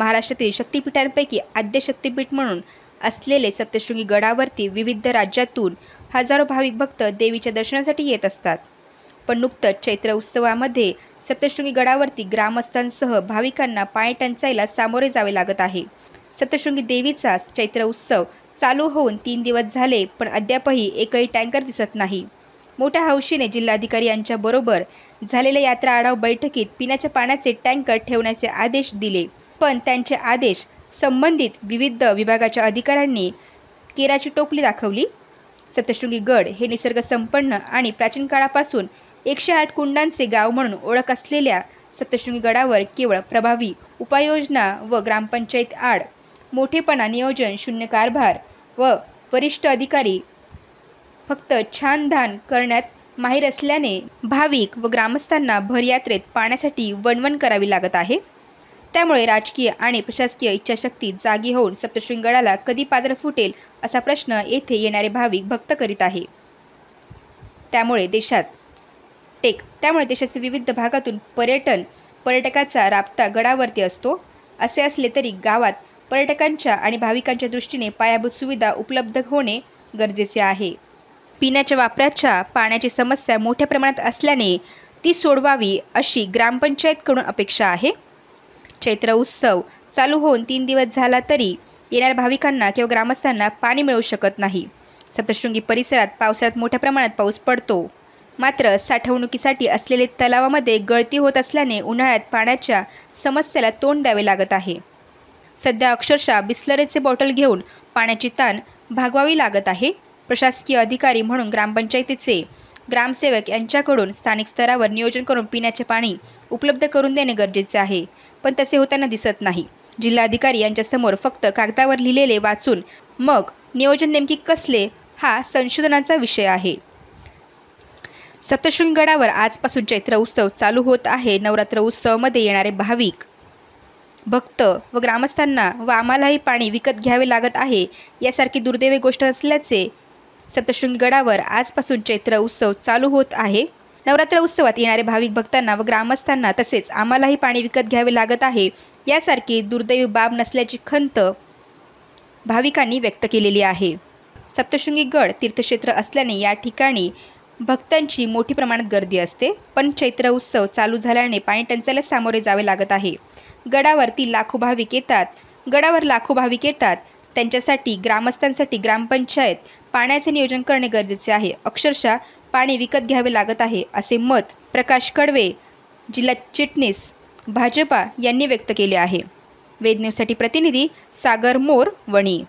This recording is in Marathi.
महाराष्ट्रातील शक्तिपीठांपैकी आद्य शक्तिपीठ म्हणून असलेले सप्तशृंगी गडावरती विविध राज्यातून हजारो भाविक भक्त देवीच्या दर्शनासाठी येत असतात। पण नुकतंच चैत्र उत्सवामध्ये सप्तशृंगी गडावरती ग्रामस्थांसह भाविकांना पाणी टंचाईला सामोरे जावे लागत आहे। सप्तशृंगी देवीचा चैत्र उत्सव चालू होऊन 3 दिवस झाले, पण अद्यापही एकही टँकर दिसत नाही। मोठ्या हौशीने जिल्हाधिकारी यांच्या बरोबर झालेल्या यात्रा आढावा बैठकीत पिण्याच्या पाण्याचे टँकर ठेवण्याचे आदेश दिले, पण त्यांचे आदेश संबंधित विविध विभागाच्या अधिकाऱ्यांनी केराची टोपली दाखवली। सप्तशृंगी गड हे निसर्ग संपन्न आणि प्राचीन काळापासून 108 कुंडांचे गाव म्हणून ओळख असलेल्या सप्तशृंगी गडावर केवळ प्रभावी उपाययोजना व ग्रामपंचायत आड मोठेपणा, नियोजन शून्य कारभार व वरिष्ठ अधिकारी फक्त छानदान करण्यात माहीर असल्याने भाविक व ग्रामस्थांना भरयात्रेत पाण्यासाठी वणवण करावी लागत आहे। त्यामुळे राजकीय आणि प्रशासकीय इच्छाशक्ती जागी होऊन सप्तशृंगी गडाला कधी पाझर फुटेल असा प्रश्न येथे येणारे भाविक भक्त करीत आहे। त्यामुळे देशाच्या विविध भागातून पर्यटकाचा राबता गडावरती असतो। असे असले तरी गावात पर्यटकांच्या आणि भाविकांच्या दृष्टीने पायाभूत सुविधा उपलब्ध होणे गरजेचे आहे। पिण्याच्या वापराच्या पाण्याची समस्या मोठ्या प्रमाणात असल्याने ती सोडवावी अशी ग्रामपंचायतकडून अपेक्षा आहे। चैत्र उत्सव चालू होऊन 3 दिवस झाला तरी येणाऱ्या भाविकांना किंवा ग्रामस्थांना पाणी मिळू शकत नाही। सप्तशृंगी परिसरात पावसाळ्यात मोठ्या प्रमाणात पाऊस पडतो, मात्र साठवणुकीसाठी असलेले तलावामध्ये गळती होत असल्याने उन्हाळ्यात पाण्याच्या समस्येला तोंड द्यावे लागत आहे। सध्या अक्षरशः बिसलरीचे बॉटल घेऊन पाण्याची ताण भागवावी लागत आहे। प्रशासकीय अधिकारी म्हणून ग्रामपंचायतीचे ग्रामसेवक यांच्याकडून स्थानिक स्तरावर नियोजन करून पिण्याचे पाणी उपलब्ध करून देणे गरजेचे आहे, पण तसे होताना दिसत नाही। जिल्हाधिकारी यांच्यासमोर फक्त कागदावर लिहिलेले वाचून मग नियोजन नेमकी कसले हा संशोधनाचा विषय आहे। सप्तशृंगी गडावर आजपासून चैत्र उत्सव चालू होत आहे। नवरात्र उत्सवामध्ये येणारे भाविक भक्त व ग्रामस्थांना व आम्हालाही पाणी विकत घ्यावे लागत आहे, यासारखी दुर्दैवी गोष्ट असल्याचे सप्तशृंगी गडावर आजपासून चैत्र उत्सव चालू होत आहे। नवरात्र उत्सवात येणारे भाविक भक्तांना व ग्रामस्थांना तसेच आम्हालाही पाणी विकत घ्यावे लागत आहे, यासारखी दुर्दैवी बाब नसल्याची खंत भाविकांनी व्यक्त केलेली आहे। सप्तशृंगी गड तीर्थक्षेत्र असल्याने या ठिकाणी भक्तांची मोठी प्रमाणात गर्दी असते, पण चैत्र उत्सव चालू झाल्याने पाणी टंचाईला सामोरे जावे लागत आहे। गडावर लाखो भाविक येतात, त्यांच्यासाठी ग्रामस्थांसाठी ग्रामपंचायत पाण्याचे नियोजन करणे गरजेचे आहे। अक्षरशः पाणी विकत घ्यावे लागत आहे, असे मत प्रकाश कडवे, जिल्हा चिटणीस भाजपा यांनी व्यक्त केले आहे। वेद न्यूजसाठी प्रतिनिधी सागर मोर, वणी।